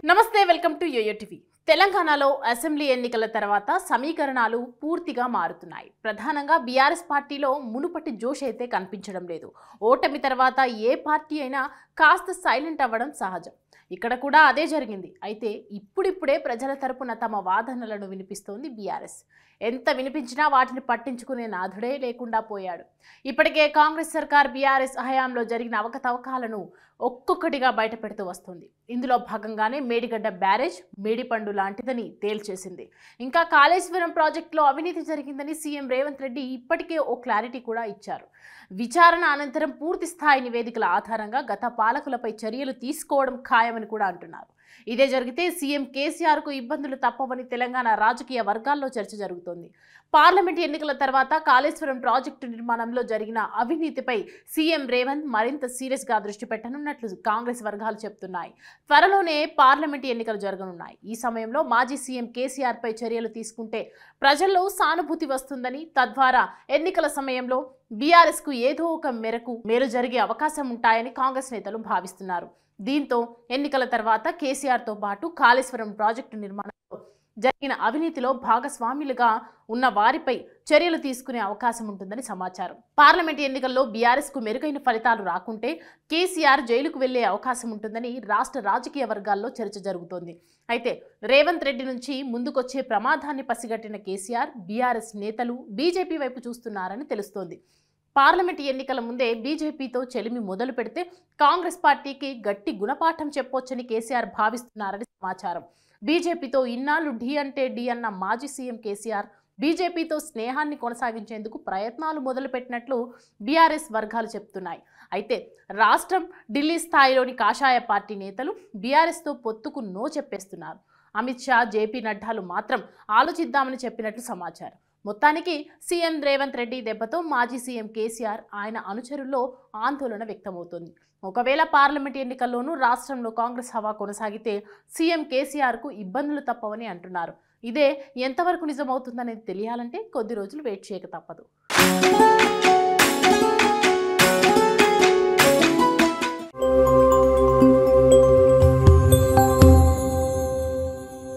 నమస్తే welcome to yo-yo TV. తెలంగాణలో assembly ఎన్నికల తర్వాత సమీకరణాలు పూర్తిగా మారుతున్నాయి. ప్రధానంగా బీఆర్ఎస్ పార్టీలో మునుపటి జోష్ అయితే కనిపించడం లేదు. ఓటమి తర్వాత ఏ పార్టీ అయినా కాస్త సైలెంట్ అవ్వడం సహజం. ఇక్కడ కూడా అదే జరిగింది. అయితే ఇప్పుడిప్పుడే ప్రజల తరపున తమ వాదనలను వినిపిస్తోంది బీఆర్ఎస్. ఎంత వినిపించినా వాటిని పట్టించుకునే నాథుడే లేకుండా పోయాడు. ఇప్పటికే కాంగ్రెస్ సర్కార్ బీఆర్ఎస్ హయాంలో జరిగిన అవకతవకాలను ఒక్కొక్కటిగా బయటపెడుతూ వస్తుంది. ఇందులో భాగంగానే మేడిగడ్డ బ్యారేజ్ మేడిపండు లాంటిదని తేల్చేసింది. ఇంకా కాళేశ్వరం ప్రాజెక్టులో అవినీతి జరిగిందని సీఎం రేవంత్ రెడ్డి ఇప్పటికే ఓ క్లారిటీ కూడా ఇచ్చారు. విచారణ అనంతరం పూర్తి స్థాయి నివేదికల ఆధారంగా గత పాలకులపై చర్యలు తీసుకోవడం ఖాయమని కూడా అంటున్నారు. ఇదే జరిగితే సీఎం కేసీఆర్కు ఇబ్బందులు తప్పవని తెలంగాణ రాజకీయ వర్గాల్లో చర్చ జరుగుతోంది. పార్లమెంట్ ఎన్నికల తర్వాత కాళేశ్వరం ప్రాజెక్టు నిర్మాణంలో జరిగిన అవినీతిపై సీఎం రేవంత్ మరింత సీరియస్గా దృష్టి పెట్టనున్నట్లు కాంగ్రెస్ వర్గాలు చెబుతున్నాయి. త్వరలోనే పార్లమెంట్ ఎన్నికలు జరగనున్నాయి. ఈ సమయంలో మాజీ సీఎం కేసీఆర్ పై చర్యలు తీసుకుంటే ప్రజల్లో సానుభూతి వస్తుందని, తద్వారా ఎన్నికల సమయంలో బీఆర్ఎస్ కు ఏదో ఒక మేరకు మేలు జరిగే అవకాశం ఉంటాయని కాంగ్రెస్ నేతలు భావిస్తున్నారు. దీంతో ఎన్నికల తర్వాత కేసీఆర్తో పాటు కాళేశ్వరం ప్రాజెక్టు నిర్మాణంలో జరిగిన అవినీతిలో భాగస్వాములుగా ఉన్న వారిపై చర్యలు తీసుకునే అవకాశం ఉంటుందని సమాచారం. పార్లమెంట్ ఎన్నికల్లో బీఆర్ఎస్ కు మెరుగైన ఫలితాలు రాకుంటే కేసీఆర్ జైలుకు వెళ్లే అవకాశం ఉంటుందని రాష్ట్ర రాజకీయ వర్గాల్లో చర్చ జరుగుతోంది. అయితే రేవంత్ రెడ్డి నుంచి ముందుకొచ్చే ప్రమాదాన్ని పసిగట్టిన కేసీఆర్, బీఆర్ఎస్ నేతలు బీజేపీ వైపు చూస్తున్నారని తెలుస్తోంది. పార్లమెంట్ ఎన్నికల ముందే బీజేపీతో చెలిమి మొదలు పెడితే కాంగ్రెస్ పార్టీకి గట్టి గుణపాఠం చెప్పొచ్చని కేసీఆర్ భావిస్తున్నారని సమాచారం. బీజేపీతో ఇన్నాళ్లు ఢీ అంటే ఢీ అన్న మాజీ సీఎం కేసీఆర్ బీజేపీతో స్నేహాన్ని కొనసాగించేందుకు ప్రయత్నాలు మొదలుపెట్టినట్లు బీఆర్ఎస్ వర్గాలు చెప్తున్నాయి. అయితే రాష్ట్రం, ఢిల్లీ స్థాయిలోని కాషాయ పార్టీ నేతలు బీఆర్ఎస్తో పొత్తుకు నో చెప్పేస్తున్నారు. అమిత్ షా, జేపీ నడ్డాలు మాత్రం ఆలోచిద్దామని చెప్పినట్లు సమాచారం. మొత్తానికి సీఎం రేవంత్ రెడ్డి దెబ్బతో మాజీ సీఎం కేసీఆర్, ఆయన అనుచరుల్లో ఆందోళన వ్యక్తమవుతోంది. ఒకవేళ పార్లమెంట్ ఎన్నికల్లోనూ రాష్ట్రంలో కాంగ్రెస్ హవా కొనసాగితే సీఎం కేసీఆర్కు ఇబ్బందులు తప్పవని అంటున్నారు. ఇదే ఎంతవరకు నిజమవుతుందనేది తెలియాలంటే కొద్ది రోజులు వెయిట్ చేయక తప్పదు.